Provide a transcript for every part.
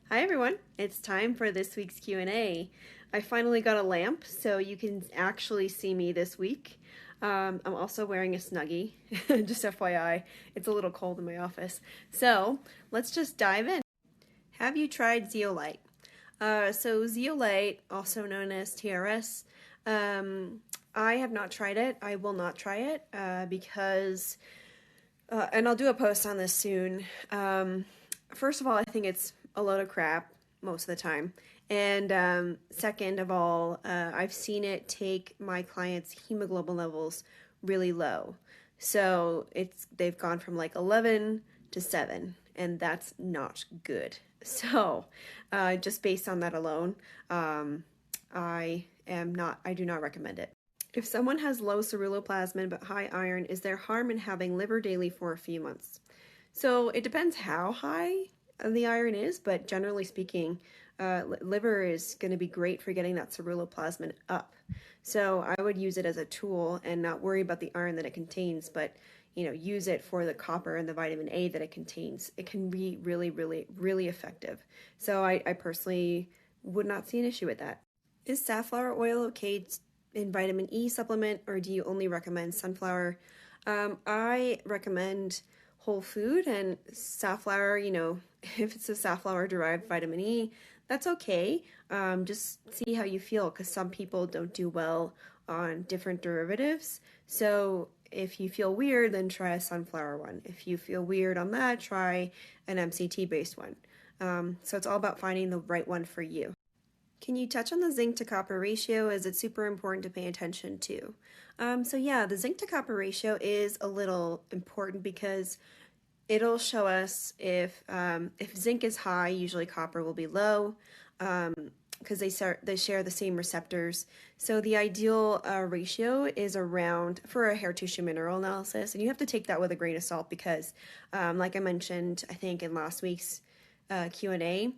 Hi everyone, it's time for this week's Q&A. I finally got a lamp so you can actually see me this week. I'm also wearing a Snuggie, just FYI, it's a little cold in my office. So let's just dive in. Have you tried zeolite? So zeolite, also known as TRS, I have not tried it. I will not try it because and I'll do a post on this soon. First of all, I think it's a load of crap most of the time. And second of all, I've seen it take my clients' hemoglobin levels really low. So they've gone from like 11 to 7, and that's not good. So just based on that alone, I do not recommend it. If someone has low ceruloplasmin but high iron, is there harm in having liver daily for a few months? So it depends how high the iron is, but generally speaking, liver is going to be great for getting that ceruloplasmin up. So I would use it as a tool and not worry about the iron that it contains, but use it for the copper and the vitamin A that it contains. It can be really, really, really effective. So I personally would not see an issue with that. Is safflower oil okay in vitamin E supplement, or do you only recommend sunflower? I recommend whole food and safflower, if it's a safflower derived vitamin E, that's okay. Just see how you feel because some people don't do well on different derivatives. So if you feel weird, then try a sunflower one. If you feel weird on that, try an MCT based one. So it's all about finding the right one for you. Can you touch on the zinc to copper ratio? Is it super important to pay attention to? So yeah, the zinc to copper ratio is a little important because it'll show us if zinc is high, usually copper will be low because they share the same receptors. So the ideal ratio is around for a hair tissue mineral analysis, and you have to take that with a grain of salt because, like I mentioned, I think in last week's Q&A,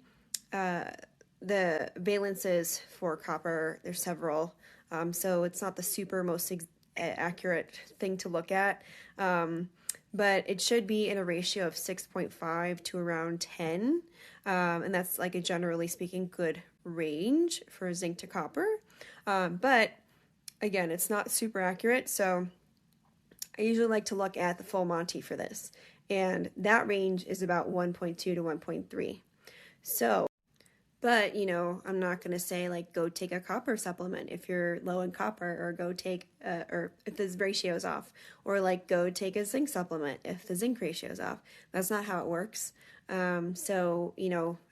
the valences for copper, there's several, so it's not the super most accurate thing to look at, but it should be in a ratio of 6.5 to around 10, and that's like a generally speaking good range for zinc to copper, but again, it's not super accurate, so I usually like to look at the full Monty for this, and that range is about 1.2 to 1.3. So but, I'm not going to say like go take a copper supplement if you're low in copper, or go take, or if the ratio is off, or like go take a zinc supplement if the zinc ratio is off. That's not how it works. So,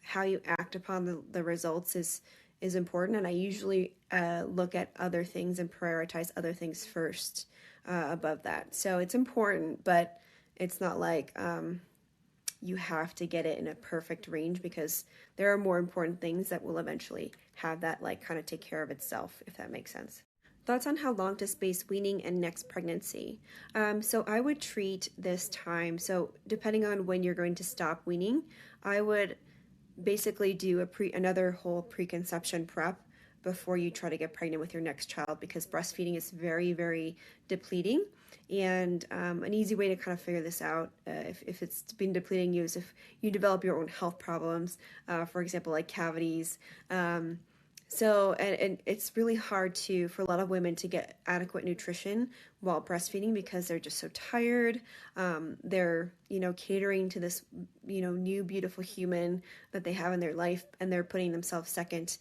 how you act upon the results is important. And I usually look at other things and prioritize other things first above that. So it's important, but it's not like, you have to get it in a perfect range because there are more important things that will eventually have that like kind of take care of itself, if that makes sense. Thoughts on how long to space weaning and next pregnancy? So I would treat this time. So depending on when you're going to stop weaning, I would basically do another whole preconception prep before you try to get pregnant with your next child because breastfeeding is very, very depleting. And an easy way to kind of figure this out, if it's been depleting you, is if you develop your own health problems, for example, like cavities. And it's really hard for a lot of women to get adequate nutrition while breastfeeding because they're just so tired. They're, catering to this, new beautiful human that they have in their life, and they're putting themselves second.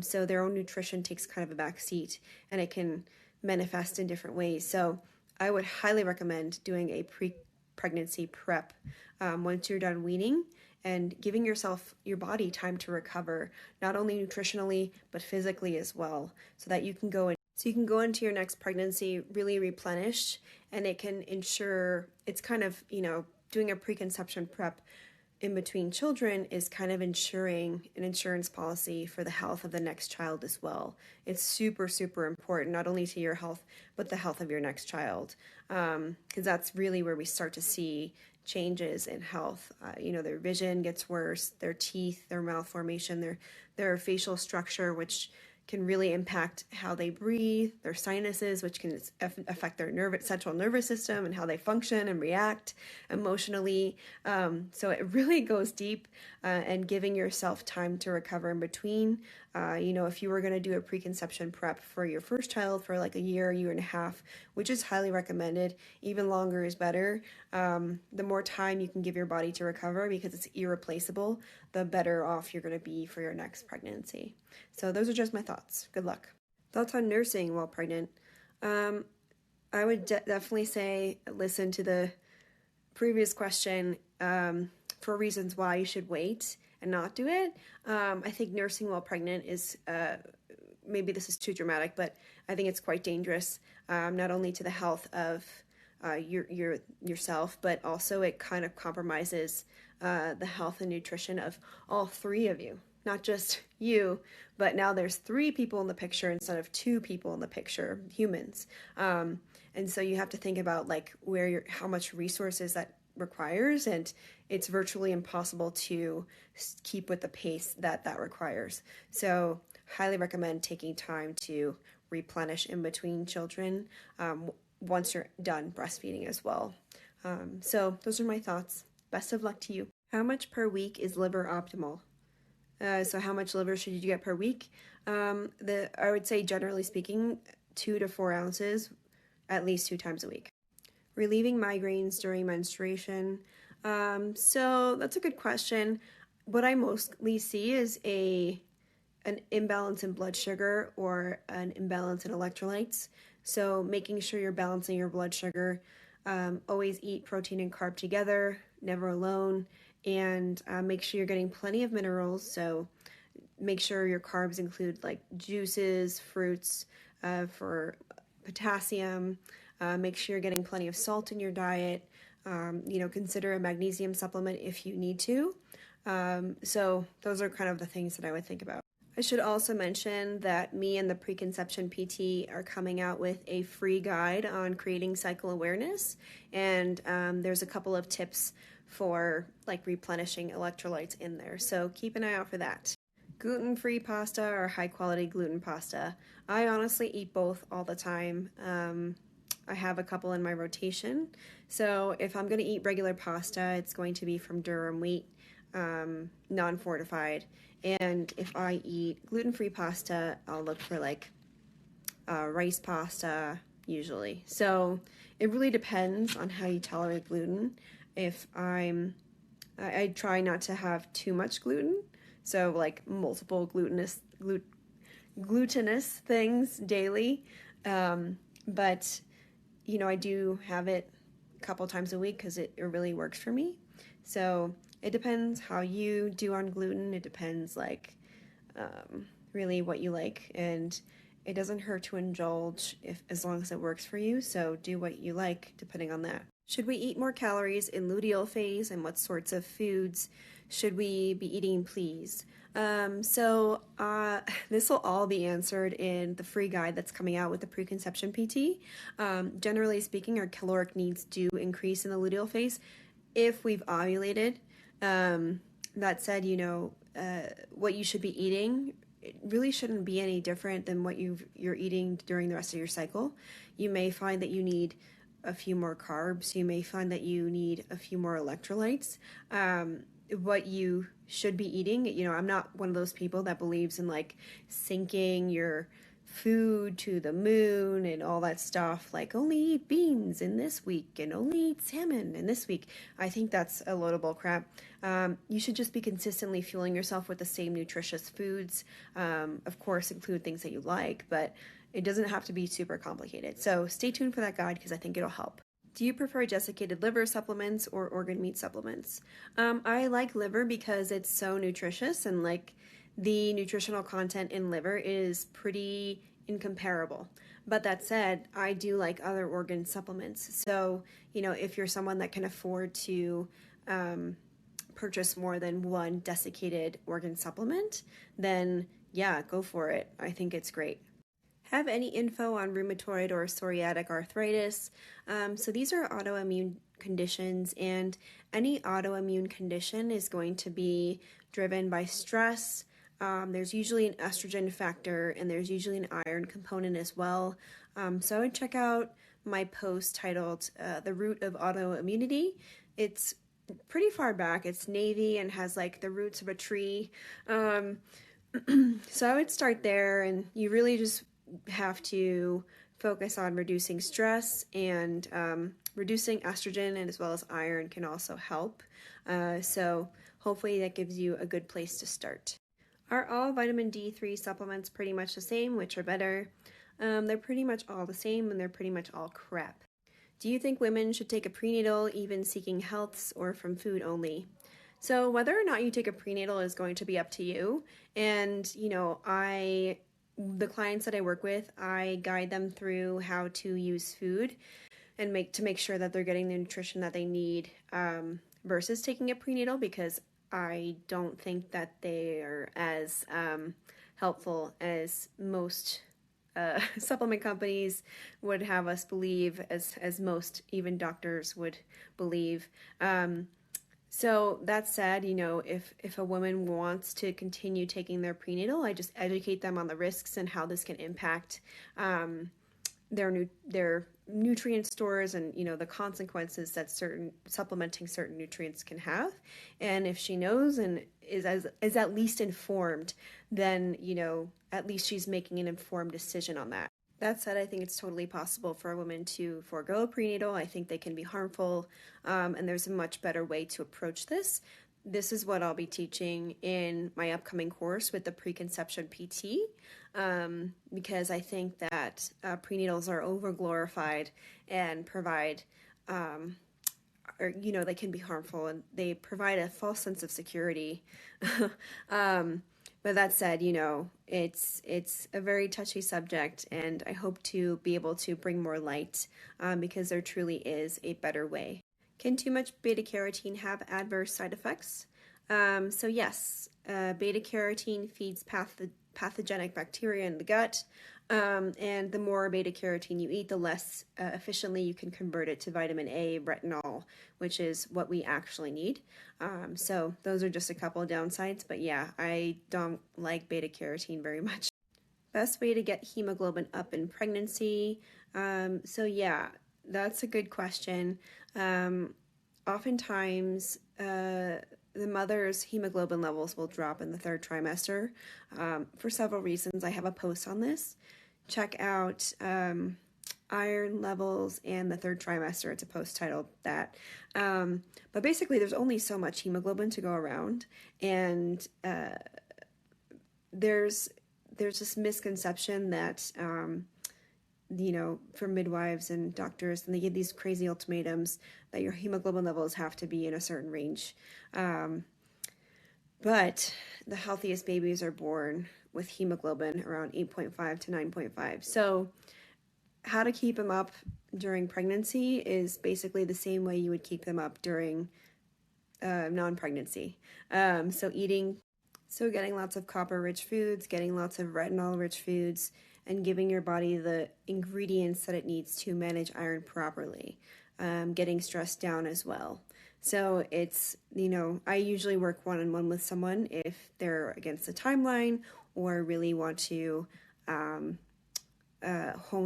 So their own nutrition takes kind of a back seat, and it can manifest in different ways. So I would highly recommend doing a pre-pregnancy prep once you're done weaning, and giving your body time to recover, not only nutritionally, but physically as well, so that you can go into your next pregnancy really replenished, and it can ensure it's kind of, doing a preconception prep in between children is kind of ensuring an insurance policy for the health of the next child as well. It's super, super important, not only to your health, but the health of your next child, because that's really where we start to see changes in health. Their vision gets worse, their teeth, their mouth formation, their facial structure, which can really impact how they breathe, their sinuses, which can affect their central nervous system and how they function and react emotionally. So it really goes deep, and giving yourself time to recover in between. If you were going to do a preconception prep for your first child for like a year and a half, which is highly recommended, even longer is better. The more time you can give your body to recover, because it's irreplaceable, the better off you're going to be for your next pregnancy. So those are just my thoughts. Good luck. Thoughts on nursing while pregnant. I would definitely say listen to the previous question for reasons why you should wait and not do it. I think nursing while pregnant is, maybe this is too dramatic, but I think it's quite dangerous, not only to the health of yourself, but also it kind of compromises the health and nutrition of all three of you. Not just you, but now there's 3 people in the picture instead of 2 people in the picture, humans. And so you have to think about like how much resources that requires, and it's virtually impossible to keep with the pace that requires. So highly recommend taking time to replenish in between children once you're done breastfeeding as well. So those are my thoughts. Best of luck to you. How much per week is liver optimal? So how much liver should you get per week? I would say generally speaking, 2 to 4 ounces at least 2 times a week. Relieving migraines during menstruation. So that's a good question. What I mostly see is an imbalance in blood sugar or an imbalance in electrolytes. So making sure you're balancing your blood sugar. Always eat protein and carb together, never alone, and make sure you're getting plenty of minerals. So make sure your carbs include like juices, fruits for potassium. Make sure you're getting plenty of salt in your diet. Consider a magnesium supplement if you need to. So those are kind of the things that I would think about. I should also mention that me and the Preconception PT are coming out with a free guide on creating cycle awareness, and there's a couple of tips for like replenishing electrolytes in there. So keep an eye out for that. Gluten-free pasta or high-quality gluten pasta. I honestly eat both all the time. I have a couple in my rotation. So if I'm going to eat regular pasta, it's going to be from durum wheat, non-fortified. And if I eat gluten-free pasta, I'll look for like rice pasta usually. So it really depends on how you tolerate gluten. If I try not to have too much gluten, so like multiple glutinous things daily. But I do have it a couple times a week because it really works for me. So it depends how you do on gluten. It depends really what you like, and it doesn't hurt to indulge as long as it works for you. So do what you like depending on that. Should we eat more calories in luteal phase, and what sorts of foods should we be eating, please? So this will all be answered in the free guide that's coming out with the Preconception PT. Generally speaking, our caloric needs do increase in the luteal phase if we've ovulated. That said, what you should be eating, it really shouldn't be any different than what you're eating during the rest of your cycle. You may find that you need a few more carbs. You may find that you need a few more electrolytes. What you should be eating, I'm not one of those people that believes in like sinking your food to the moon and all that stuff, like only eat beans in this week and only eat salmon in this week. I think that's a load of bull crap. You should just be consistently fueling yourself with the same nutritious foods. Of course, include things that you like, but it doesn't have to be super complicated. So stay tuned for that guide because I think it'll help. Do you prefer desiccated liver supplements or organ meat supplements? I like liver because it's so nutritious, and like the nutritional content in liver is pretty incomparable. But that said, I do like other organ supplements. So, if you're someone that can afford to purchase more than one desiccated organ supplement, then yeah, go for it. I think it's great. Have any info on rheumatoid or psoriatic arthritis? So these are autoimmune conditions, and any autoimmune condition is going to be driven by stress, There's usually an estrogen factor and there's usually an iron component as well. So I would check out my post titled The Root of Autoimmunity. It's pretty far back. It's navy and has like the roots of a tree. So I would start there, and you really just have to focus on reducing stress, and reducing estrogen and as well as iron can also help. So hopefully that gives you a good place to start. Are all vitamin D3 supplements pretty much the same? Which are better? They're pretty much all the same, and they're pretty much all crap. Do you think women should take a prenatal, even seeking healths, or from food only? So whether or not you take a prenatal is going to be up to you. And, the clients that I work with, I guide them through how to use food and make sure that they're getting the nutrition that they need, versus taking a prenatal, because I don't think that they are as helpful as most supplement companies would have us believe, as most even doctors would believe. So that said, if a woman wants to continue taking their prenatal, I just educate them on the risks and how this can impact their nutrient stores, and the consequences that supplementing certain nutrients can have. And if she knows and is at least informed, then at least she's making an informed decision on that. That said, I think it's totally possible for a woman to forego a prenatal. I think they can be harmful, and there's a much better way to approach this. This is what I'll be teaching in my upcoming course with the preconception PT, because I think that prenatals are overglorified and provide, they can be harmful, and they provide a false sense of security. But that said, it's a very touchy subject, and I hope to be able to bring more light, because there truly is a better way. Can too much beta carotene have adverse side effects? So yes, beta carotene feeds pathogenic bacteria in the gut, and the more beta carotene you eat, the less efficiently you can convert it to vitamin A, retinol, which is what we actually need. So those are just a couple of downsides, but yeah, I don't like beta carotene very much. Best way to get hemoglobin up in pregnancy? So yeah, that's a good question. Oftentimes, the mother's hemoglobin levels will drop in the third trimester, for several reasons. I have a post on this. Check out iron levels and the third trimester. It's a post titled that. But basically, there's only so much hemoglobin to go around, and there's this misconception that for midwives and doctors, and they give these crazy ultimatums that your hemoglobin levels have to be in a certain range. But the healthiest babies are born with hemoglobin around 8.5 to 9.5. So how to keep them up during pregnancy is basically the same way you would keep them up during non-pregnancy. So getting lots of copper-rich foods, getting lots of retinol-rich foods, and giving your body the ingredients that it needs to manage iron properly, getting stress down as well. So it's, I usually work one-on-one with someone if they're against the timeline or really want to hone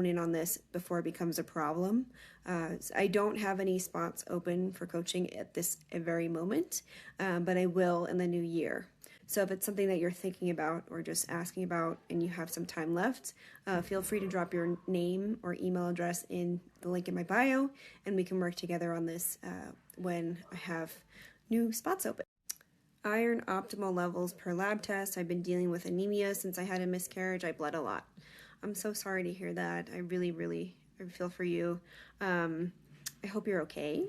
in on this before it becomes a problem. I don't have any spots open for coaching at this very moment, but I will in the new year. So if it's something that you're thinking about or just asking about and you have some time left, feel free to drop your name or email address in the link in my bio, and we can work together on this when I have new spots open. Iron optimal levels per lab test. I've been dealing with anemia since I had a miscarriage. I bled a lot. I'm so sorry to hear that. I really, really feel for you. I hope you're okay,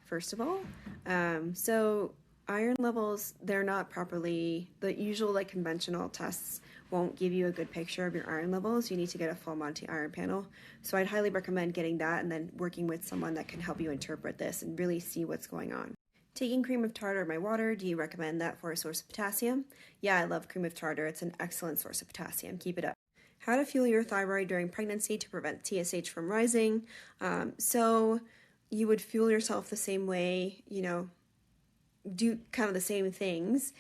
first of all. So iron levels, they're not properly, the usual conventional tests won't give you a good picture of your iron levels. You need to get a full Monty iron panel. So I'd highly recommend getting that and then working with someone that can help you interpret this and really see what's going on. Taking cream of tartar in my water, do you recommend that for a source of potassium? Yeah, I love cream of tartar. It's an excellent source of potassium. Keep it up. How to fuel your thyroid during pregnancy to prevent TSH from rising. So you would fuel yourself the same way, do kind of the same things.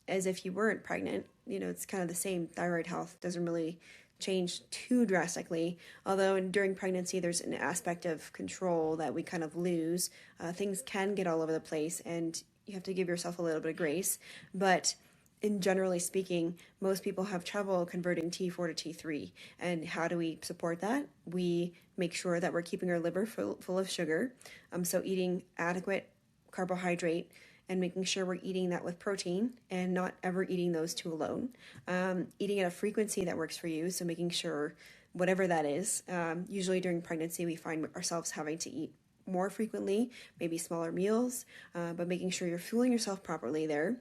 as if you weren't pregnant. It's kind of the same. Thyroid health doesn't really change too drastically, although during pregnancy there's an aspect of control that we kind of lose. Things can get all over the place, and you have to give yourself a little bit of grace, but in generally speaking, most people have trouble converting T4 to T3. And how do we support that? We make sure that we're keeping our liver full of sugar, so eating adequate carbohydrate and making sure we're eating that with protein and not ever eating those two alone. Eating at a frequency that works for you, so making sure whatever that is. Usually during pregnancy, we find ourselves having to eat more frequently, maybe smaller meals, but making sure you're fueling yourself properly there,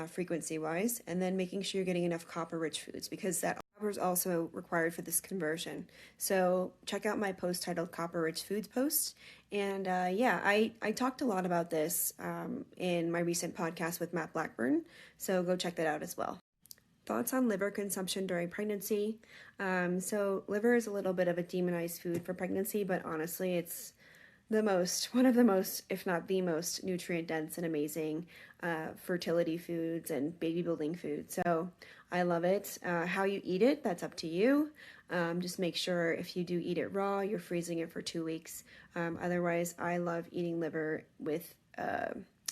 frequency-wise, and then making sure you're getting enough copper-rich foods, because that copper is also required for this conversion. So check out my post titled Copper-Rich Foods post. And I talked a lot about this in my recent podcast with Matt Blackburn, so go check that out as well. Thoughts on liver consumption during pregnancy. So liver is a little bit of a demonized food for pregnancy, but honestly, it's one of the most, if not the most, nutrient dense and amazing fertility foods and baby building foods. So I love it. How you eat it, that's up to you. Just make sure if you do eat it raw, you're freezing it for 2 weeks. Otherwise, I love eating liver with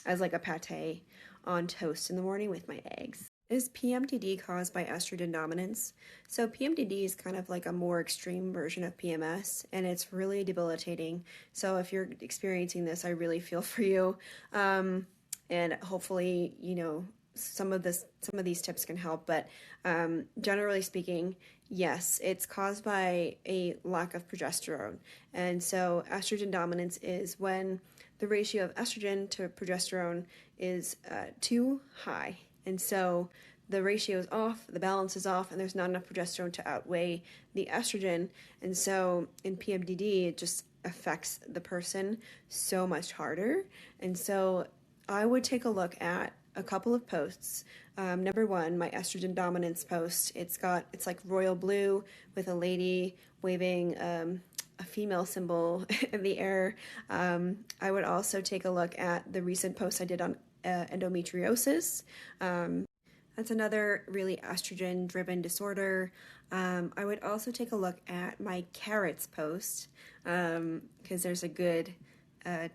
as like a pate on toast in the morning with my eggs. Is PMDD caused by estrogen dominance? So PMDD is kind of like a more extreme version of PMS, and it's really debilitating. So if you're experiencing this, I really feel for you. And hopefully, some of these tips can help. But generally speaking, yes, it's caused by a lack of progesterone. And so estrogen dominance is when the ratio of estrogen to progesterone is too high. And so the ratio is off, the balance is off, and there's not enough progesterone to outweigh the estrogen. And so in PMDD, it just affects the person so much harder. And so I would take a look at a couple of posts. Number one, my estrogen dominance post. It's like royal blue with a lady waving a female symbol in the air. I would also take a look at the recent post I did on endometriosis. That's another really estrogen-driven disorder. I would also take a look at my carrots post, because there's a good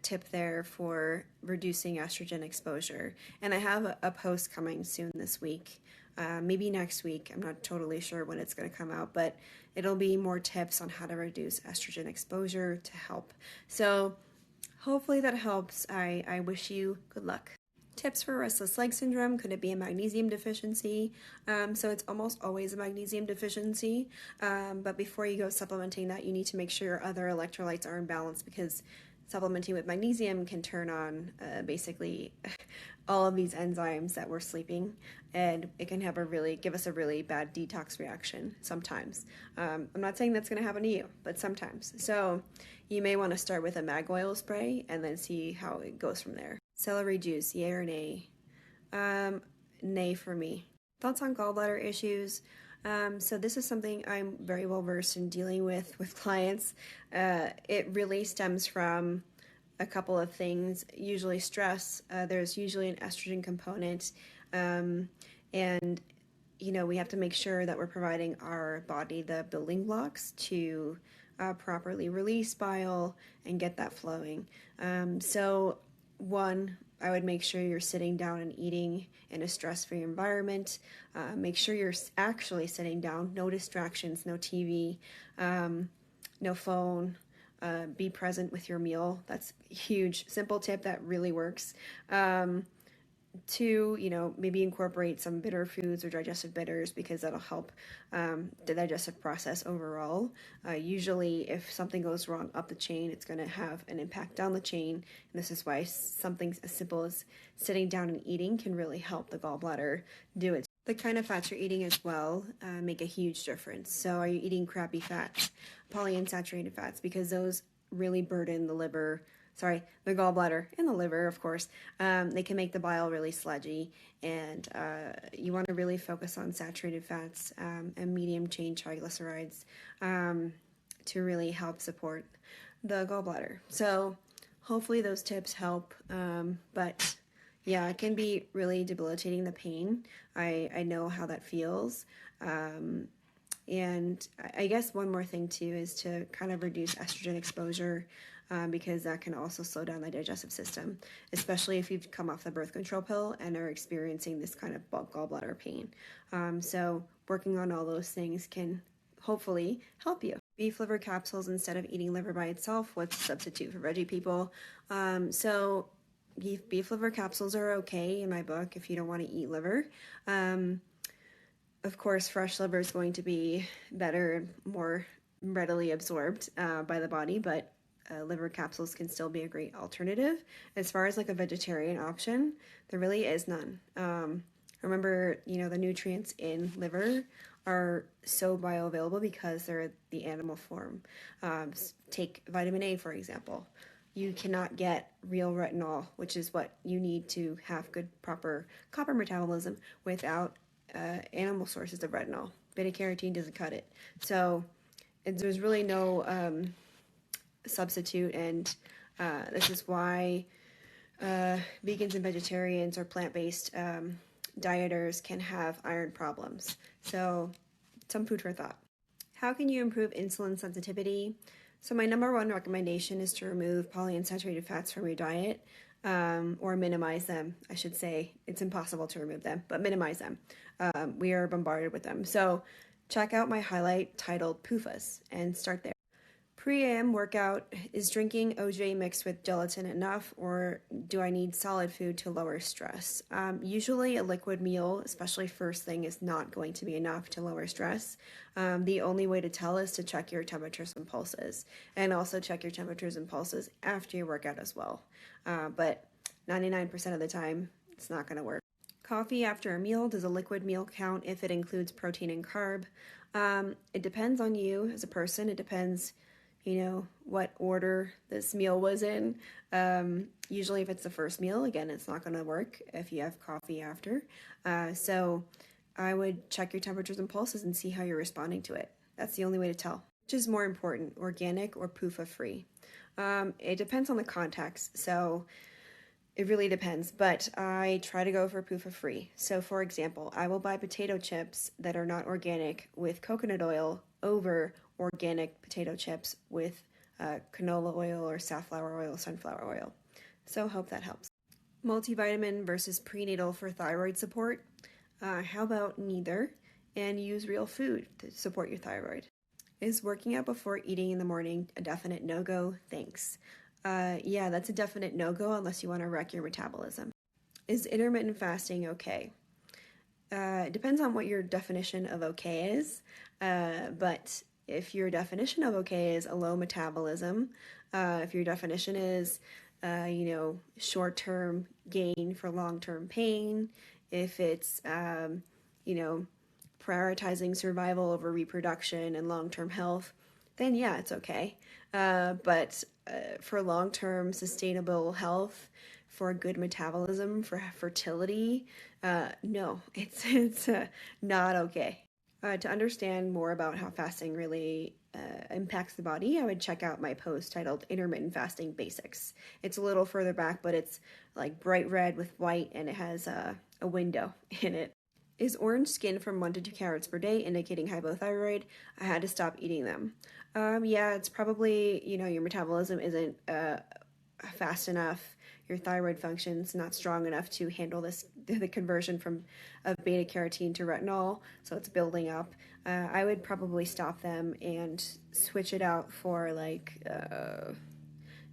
tip there for reducing estrogen exposure. And I have a post coming soon this week, maybe next week. I'm not totally sure when it's going to come out, but it'll be more tips on how to reduce estrogen exposure to help. So hopefully that helps. I wish you good luck. Tips for restless leg syndrome. Could it be a magnesium deficiency? So it's almost always a magnesium deficiency, but before you go supplementing that, you need to make sure your other electrolytes are in balance, because supplementing with magnesium can turn on basically all of these enzymes that we're sleeping, and it can give us a really bad detox reaction sometimes. I'm not saying that's going to happen to you, but sometimes. So you may want to start with a mag oil spray and then see how it goes from there. Celery juice, yay or nay? Nay for me. Thoughts on gallbladder issues? So this is something I'm very well versed in dealing with clients. It really stems from a couple of things, usually stress. There's usually an estrogen component, and we have to make sure that we're providing our body the building blocks to properly release bile and get that flowing. So one, I would make sure you're sitting down and eating in a stress-free environment. Make sure you're actually sitting down, no distractions, no TV, no phone. Be present with your meal. That's a huge, simple tip that really works. Two, maybe incorporate some bitter foods or digestive bitters, because that'll help the digestive process overall. Usually if something goes wrong up the chain, it's going to have an impact down the chain. And this is why something as simple as sitting down and eating can really help the gallbladder do it. The kind of fats you're eating as well make a huge difference. So are you eating crappy fats, polyunsaturated fats, because those really burden the gallbladder and the liver, of course. They can make the bile really sludgy, and you want to really focus on saturated fats and medium chain triglycerides to really help support the gallbladder. So hopefully those tips help, but Yeah, it can be really debilitating, the pain. I know how that feels. And I guess one more thing too is to kind of reduce estrogen exposure, because that can also slow down the digestive system, especially if you've come off the birth control pill and are experiencing this kind of gallbladder pain. So working on all those things can hopefully help you. Beef liver capsules instead of eating liver by itself. What's a substitute for veggie people? So beef liver capsules are okay in my book if you don't want to eat liver. Of course, fresh liver is going to be better and more readily absorbed by the body, but liver capsules can still be a great alternative. As far as like a vegetarian option, there really is none. Remember, the nutrients in liver are so bioavailable because they're the animal form. Take vitamin A, for example. You cannot get real retinol, which is what you need to have good, proper copper metabolism, without animal sources of retinol. Beta carotene doesn't cut it. So there's really no substitute, and this is why vegans and vegetarians or plant-based dieters can have iron problems. So some food for thought. How can you improve insulin sensitivity? So my number one recommendation is to remove polyunsaturated fats from your diet, or minimize them. I should say it's impossible to remove them, but minimize them. We are bombarded with them. So check out my highlight titled PUFAs and start there. Pre-AM workout, is drinking OJ mixed with gelatin enough, or do I need solid food to lower stress? Usually a liquid meal, especially first thing, is not going to be enough to lower stress. The only way to tell is to check your temperatures and pulses, and also check your temperatures and pulses after your workout as well. But 99% of the time, it's not going to work. Coffee after a meal, does a liquid meal count if it includes protein and carb? It depends on you as a person. It depends what order this meal was in. Usually if it's the first meal, again, it's not going to work if you have coffee after. So I would check your temperatures and pulses and see how you're responding to it. That's the only way to tell. Which is more important, organic or PUFA free? It depends on the context. So it really depends, but I try to go for PUFA free. So for example, I will buy potato chips that are not organic with coconut oil over organic potato chips with canola oil or safflower oil, sunflower oil. So hope that helps. Multivitamin versus prenatal for thyroid support. How about neither, and use real food to support your thyroid? Is working out before eating in the morning a definite no-go? Thanks. Yeah, that's a definite no-go unless you want to wreck your metabolism. Is intermittent fasting okay? It depends on what your definition of okay is, but if your definition of okay is a low metabolism, if your definition is, short-term gain for long-term pain, if it's, prioritizing survival over reproduction and long-term health, then yeah, it's okay. But for long-term sustainable health, for good metabolism, for fertility, no, it's not okay. To understand more about how fasting really impacts the body, I would check out my post titled Intermittent Fasting Basics. It's a little further back, but it's like bright red with white, and it has a window in it. Is orange skin from 1 to 2 carrots per day indicating hypothyroid? I had to stop eating them. Yeah, it's probably, your metabolism isn't fast enough. Your thyroid function's not strong enough to handle the conversion from beta carotene to retinol, so it's building up. I would probably stop them and switch it out for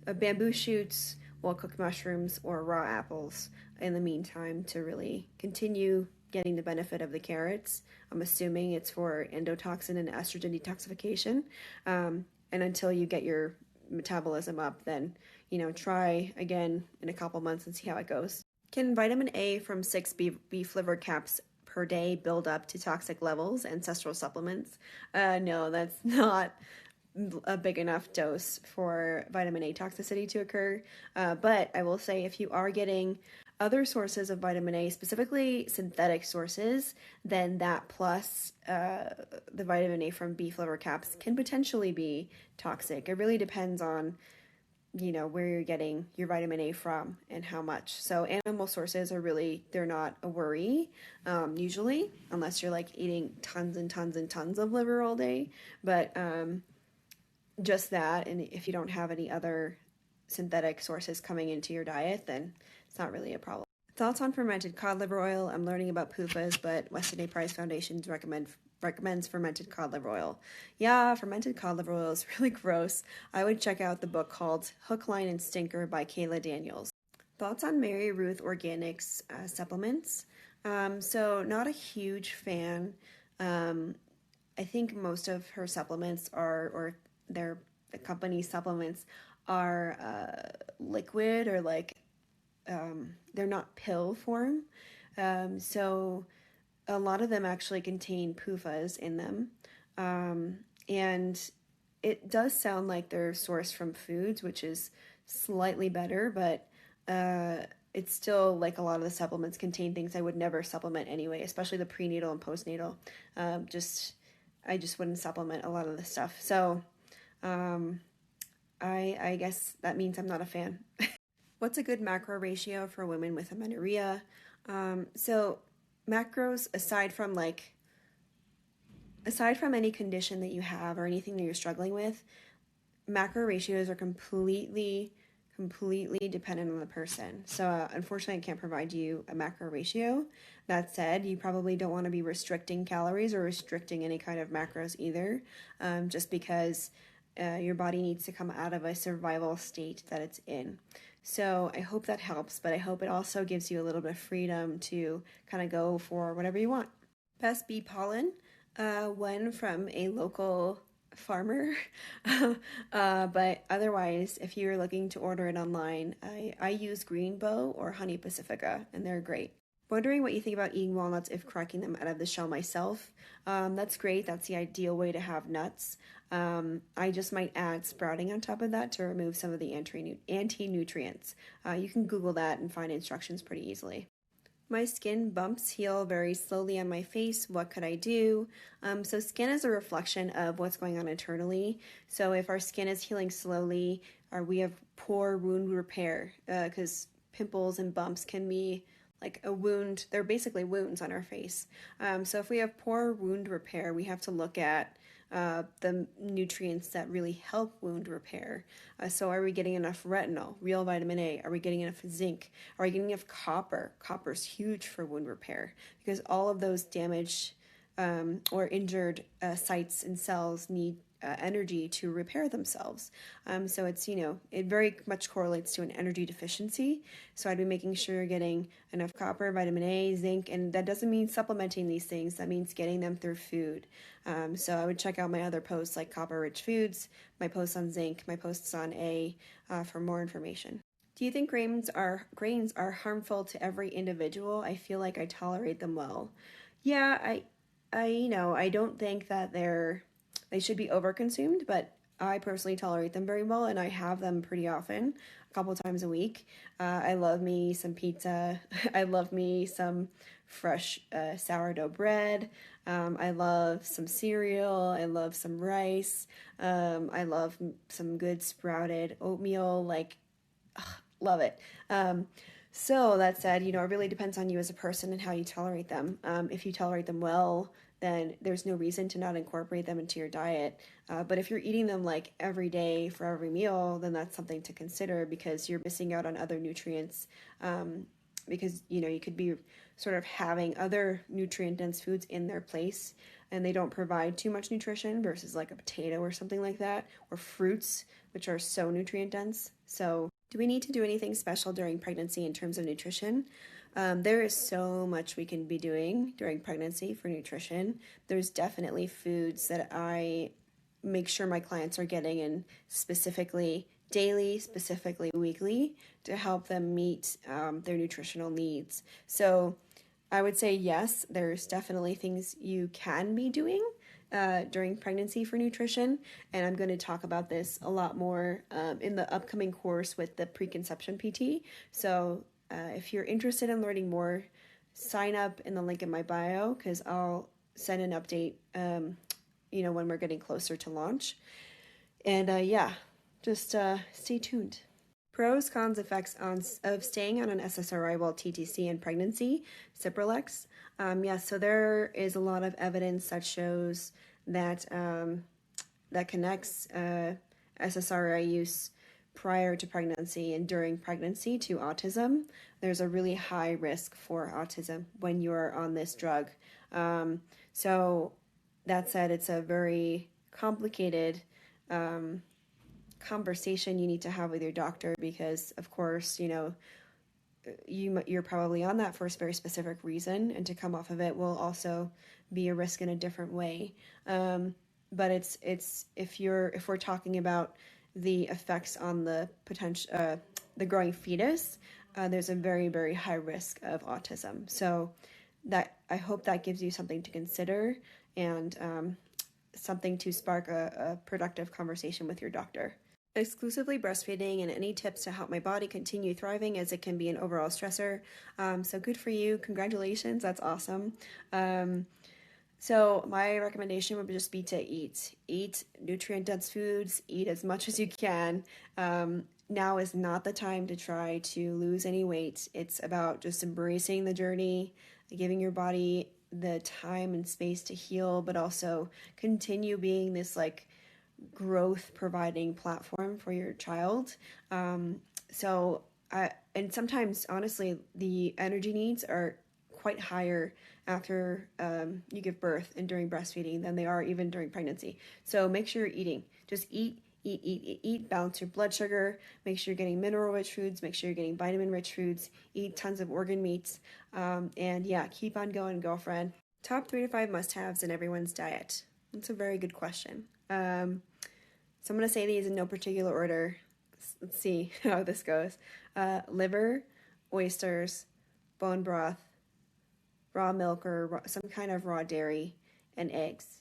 bamboo shoots, well-cooked mushrooms, or raw apples in the meantime to really continue getting the benefit of the carrots. I'm assuming it's for endotoxin and estrogen detoxification. And until you get your metabolism up, then, try again in a couple months and see how it goes. Can vitamin A from 6 beef liver caps per day build up to toxic levels, ancestral supplements? No, that's not a big enough dose for vitamin A toxicity to occur. But I will say, if you are getting other sources of vitamin A, specifically synthetic sources, then that plus the vitamin A from beef liver caps can potentially be toxic. It really depends on where you're getting your vitamin A from and how much. So animal sources are really, they're not a worry, usually, unless you're like eating tons and tons and tons of liver all day. But just that, and if you don't have any other synthetic sources coming into your diet, then it's not really a problem. Thoughts on fermented cod liver oil? I'm learning about PUFAs, but Weston A. Price Foundation's recommends fermented cod liver oil. Yeah, fermented cod liver oil is really gross. I would check out the book called Hook, Line, and Stinker by Kayla Daniels. Thoughts on Mary Ruth Organics supplements? So not a huge fan. I think most of her supplements or the company supplements are liquid or like they're not pill form. So a lot of them actually contain PUFAs in them. And it does sound like they're sourced from foods, which is slightly better, but it's still like a lot of the supplements contain things I would never supplement anyway, especially the prenatal and postnatal. I just wouldn't supplement a lot of the stuff. So I guess that means I'm not a fan. What's a good macro ratio for women with amenorrhea? So macros, aside from any condition that you have or anything that you're struggling with, macro ratios are completely dependent on the person. So unfortunately, I can't provide you a macro ratio. That said, you probably don't want to be restricting calories or restricting any kind of macros either, just because your body needs to come out of a survival state that it's in. So I hope that helps, but I hope it also gives you a little bit of freedom to kind of go for whatever you want. Best bee pollen, one from a local farmer, but otherwise, if you're looking to order it online, I use Greenbow or Honey Pacifica, and they're great. Wondering what you think about eating walnuts if cracking them out of the shell myself. That's great. That's the ideal way to have nuts. I just might add sprouting on top of that to remove some of the anti-nutrients. You can Google that and find instructions pretty easily. My skin bumps heal very slowly on my face. What could I do? So skin is a reflection of what's going on internally. So if our skin is healing slowly, or we have poor wound repair, because pimples and bumps can be like a wound. They're basically wounds on our face. So if we have poor wound repair, we have to look at the nutrients that really help wound repair. So are we getting enough retinol, real vitamin A? Are we getting enough zinc? Are we getting enough copper? Copper is huge for wound repair because all of those damaged or injured sites and cells need energy to repair themselves. So it's, it very much correlates to an energy deficiency. So I'd be making sure you're getting enough copper, vitamin A, zinc, and that doesn't mean supplementing these things. That means getting them through food. So I would check out my other posts like copper-rich foods, my posts on zinc, my posts on A for more information. Do you think grains are harmful to every individual? I feel like I tolerate them well. Yeah, I don't think that they should be overconsumed, but I personally tolerate them very well, and I have them pretty often, a couple times a week. I love me some pizza. I love me some fresh sourdough bread. I love some cereal. I love some rice. I love some good sprouted oatmeal. Love it. So that said, it really depends on you as a person and how you tolerate them. If you tolerate them well, then there's no reason to not incorporate them into your diet. But if you're eating them like every day for every meal, then that's something to consider because you're missing out on other nutrients. Because, you could be sort of having other nutrient-dense foods in their place and they don't provide too much nutrition versus like a potato or something like that, or fruits, which are so nutrient-dense. So do we need to do anything special during pregnancy in terms of nutrition? There is so much we can be doing during pregnancy for nutrition. There's definitely foods that I make sure my clients are getting in specifically daily, specifically weekly, to help them meet their nutritional needs. So I would say yes, there's definitely things you can be doing during pregnancy for nutrition, and I'm going to talk about this a lot more in the upcoming course with the preconception PT. So if you're interested in learning more, sign up in the link in my bio because I'll send an update, when we're getting closer to launch. And just stay tuned. Pros, cons, effects of staying on an SSRI while TTC and pregnancy, Cipralex. Yes, so there is a lot of evidence that shows that that connects SSRI use prior to pregnancy and during pregnancy to autism. There's a really high risk for autism when you're on this drug. So that said, it's a very complicated conversation you need to have with your doctor because, of course, you're probably on that for a very specific reason, and to come off of it will also be a risk in a different way. But it's if we're talking about the effects on the potential the growing fetus, there's a very, very high risk of autism. So that I hope that gives you something to consider and something to spark a productive conversation with your doctor. Exclusively breastfeeding and any tips to help my body continue thriving as it can be an overall stressor. So good for you. Congratulations. That's awesome. So my recommendation would just be to eat nutrient-dense foods, eat as much as you can. Now is not the time to try to lose any weight. It's about just embracing the journey, giving your body the time and space to heal, but also continue being this growth providing platform for your child. And sometimes honestly the energy needs are quite higher after you give birth and during breastfeeding than they are even during pregnancy. So make sure you're eating. Just eat, balance your blood sugar, make sure you're getting mineral rich foods, make sure you're getting vitamin rich foods, eat tons of organ meats, and yeah, keep on going, girlfriend. Top 3 to 5 must-haves in everyone's diet. That's a very good question. So I'm going to say these in no particular order. Let's see how this goes. Liver, oysters, bone broth, raw milk or some kind of raw dairy, and eggs.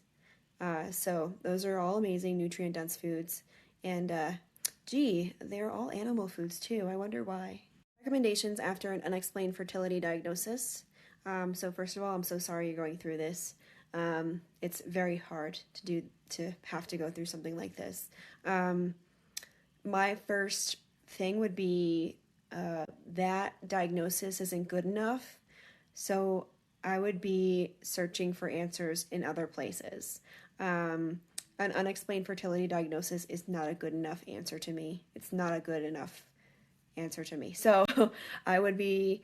So those are all amazing nutrient-dense foods. And they're all animal foods too. I wonder why. Recommendations after an unexplained fertility diagnosis. So first of all, I'm so sorry you're going through this. It's very hard to have to go through something like this. My first thing would be that diagnosis isn't good enough. So I would be searching for answers in other places. An unexplained fertility diagnosis is not a good enough answer to me. It's not a good enough answer to me. So I would be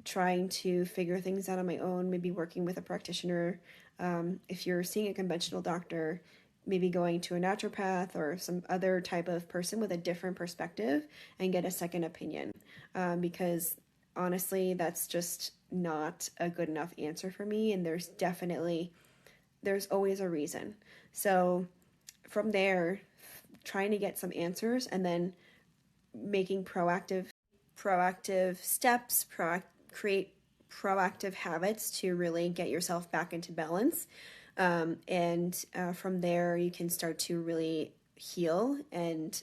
trying to figure things out on my own, maybe working with a practitioner. If you're seeing a conventional doctor, maybe going to a naturopath or some other type of person with a different perspective and get a second opinion. Because honestly, that's just not a good enough answer for me. And there's always a reason. So from there, trying to get some answers and then making proactive steps, create proactive habits to really get yourself back into balance. And from there, you can start to really heal and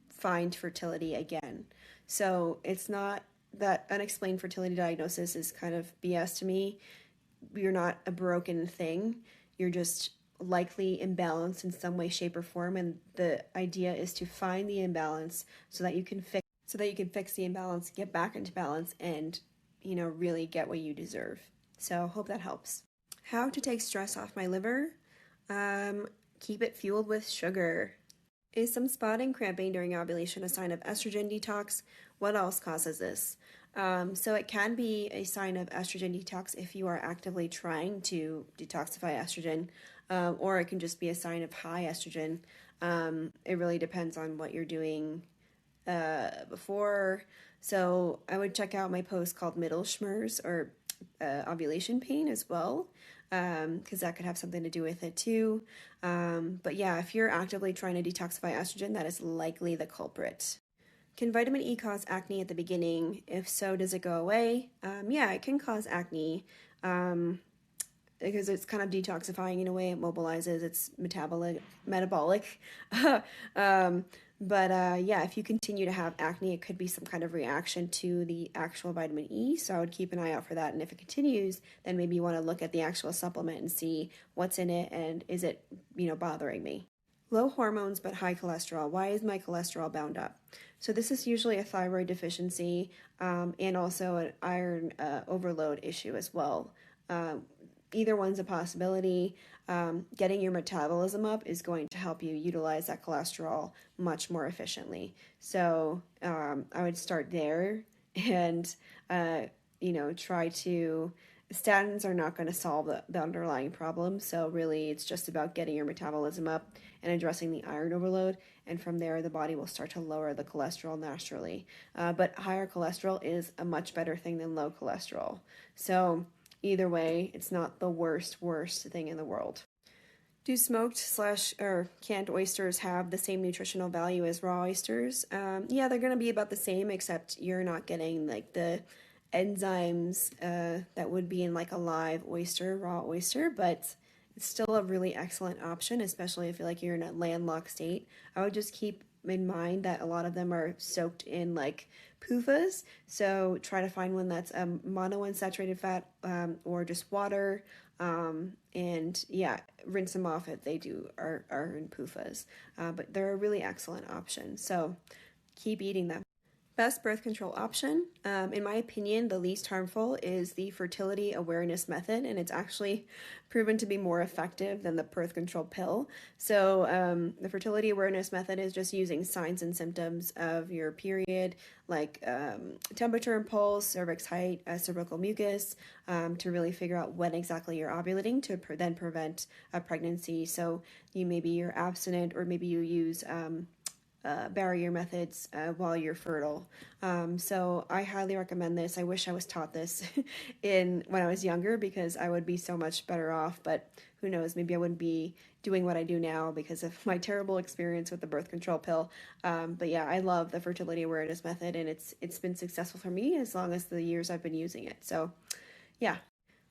find fertility again. So it's not that unexplained fertility diagnosis is kind of BS to me. You're not a broken thing. You're just likely imbalanced in some way, shape, or form. And the idea is to find the imbalance so that you can fix the imbalance, get back into balance, and really get what you deserve. So hope that helps. How to take stress off my liver? Keep it fueled with sugar. Is some spotting, cramping during ovulation a sign of estrogen detox? What else causes this? So it can be a sign of estrogen detox if you are actively trying to detoxify estrogen, or it can just be a sign of high estrogen. It really depends on what you're doing before. So I would check out my post called Middle Schmers or ovulation pain as well, because that could have something to do with it too. But yeah, if you're actively trying to detoxify estrogen, that is likely the culprit. Can vitamin E cause acne at the beginning? If so, does it go away? Yeah, it can cause acne because it's kind of detoxifying in a way. It mobilizes, it's metabolic. But if you continue to have acne, it could be some kind of reaction to the actual vitamin E. So I would keep an eye out for that. And if it continues, then maybe you want to look at the actual supplement and see what's in it and is it, bothering me. Low hormones but high cholesterol. Why is my cholesterol bound up? So this is usually a thyroid deficiency and also an iron overload issue as well. Either one's a possibility. Getting your metabolism up is going to help you utilize that cholesterol much more efficiently. So I would start there and, try to. Statins are not going to solve the underlying problem. So really, it's just about getting your metabolism up and addressing the iron overload. And from there, the body will start to lower the cholesterol naturally. But higher cholesterol is a much better thing than low cholesterol. So either way, it's not the worst thing in the world. Do smoked slash or canned oysters have the same nutritional value as raw oysters? Yeah, they're going to be about the same, except you're not getting like the enzymes that would be in like a live oyster, raw oyster, but it's still a really excellent option, especially if you're in a landlocked state. I would just keep in mind that a lot of them are soaked in like PUFAs, so try to find one that's monounsaturated fat or just water. And yeah, rinse them off if they are in PUFAs. But they're a really excellent option. So keep eating them. Best birth control option, in my opinion, the least harmful is the fertility awareness method, and it's actually proven to be more effective than the birth control pill. So the fertility awareness method is just using signs and symptoms of your period, like temperature and pulse, cervix height, cervical mucus, to really figure out when exactly you're ovulating to then prevent a pregnancy. So you're abstinent, or maybe you use barrier methods while you're fertile. So I highly recommend this. I wish I was taught this when I was younger, because I would be so much better off, but who knows, maybe I wouldn't be doing what I do now because of my terrible experience with the birth control pill. But yeah, I love the fertility awareness method, and it's been successful for me as long as the years I've been using it. So yeah.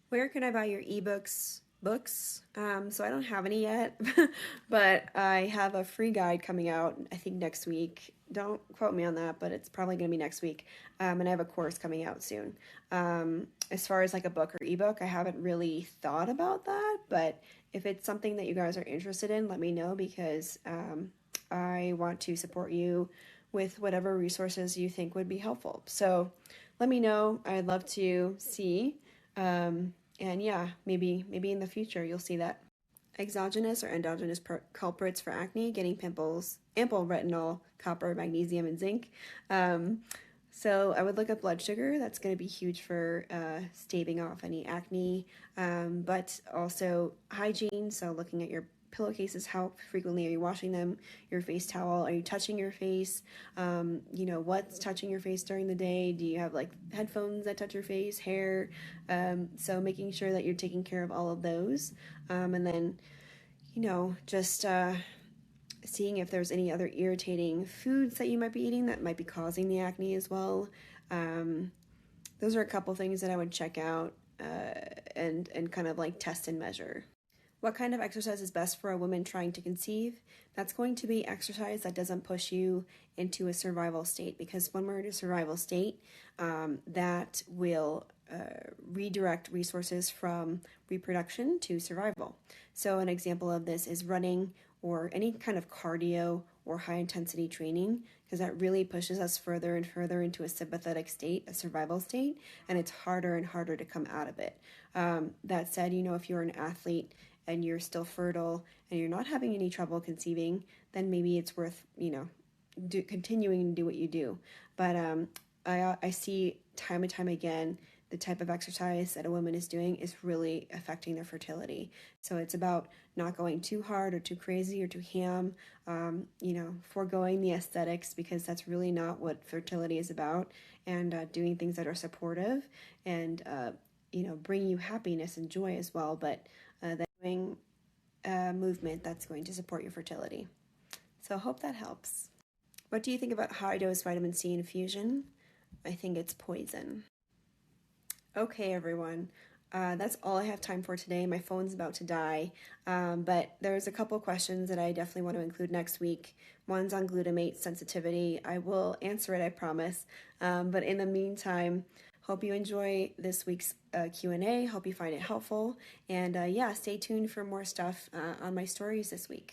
Where can I buy your ebooks? Books. So I don't have any yet, but I have a free guide coming out, I think next week. Don't quote me on that, but it's probably going to be next week. And I have a course coming out soon. As far as like a book or ebook, I haven't really thought about that, but if it's something that you guys are interested in, let me know, because I want to support you with whatever resources you think would be helpful. So let me know. I'd love to see. And yeah, maybe in the future you'll see that. Exogenous or endogenous culprits for acne: getting pimples, ample retinol, copper, magnesium, and zinc. So I would look up blood sugar. That's going to be huge for staving off any acne, but also hygiene. So looking at your pillowcases, how frequently are you washing them? Your face towel, are you touching your face? What's touching your face during the day? Do you have like headphones that touch your face, hair? So making sure that you're taking care of all of those, and then just seeing if there's any other irritating foods that you might be eating that might be causing the acne as well. Those are a couple things that I would check out and kind of like test and measure. What kind of exercise is best for a woman trying to conceive? That's going to be exercise that doesn't push you into a survival state, because when we're in a survival state, that will redirect resources from reproduction to survival. So an example of this is running, or any kind of cardio or high intensity training, because that really pushes us further and further into a sympathetic state, a survival state, and it's harder and harder to come out of it. That said, if you're an athlete and you're still fertile and you're not having any trouble conceiving, then maybe it's worth, continuing to do what you do. But I see time and time again the type of exercise that a woman is doing is really affecting their fertility. So it's about not going too hard or too crazy or too ham, foregoing the aesthetics, because that's really not what fertility is about, and doing things that are supportive and, bring you happiness and joy as well, but doing movement that's going to support your fertility. So I hope that helps. What do you think about high-dose vitamin C infusion? I think it's poison. Okay, everyone. That's all I have time for today. My phone's about to die, but there's a couple questions that I definitely want to include next week. One's on glutamate sensitivity. I will answer it, I promise. But in the meantime, hope you enjoy this week's Q&A. Hope you find it helpful. And stay tuned for more stuff on my stories this week.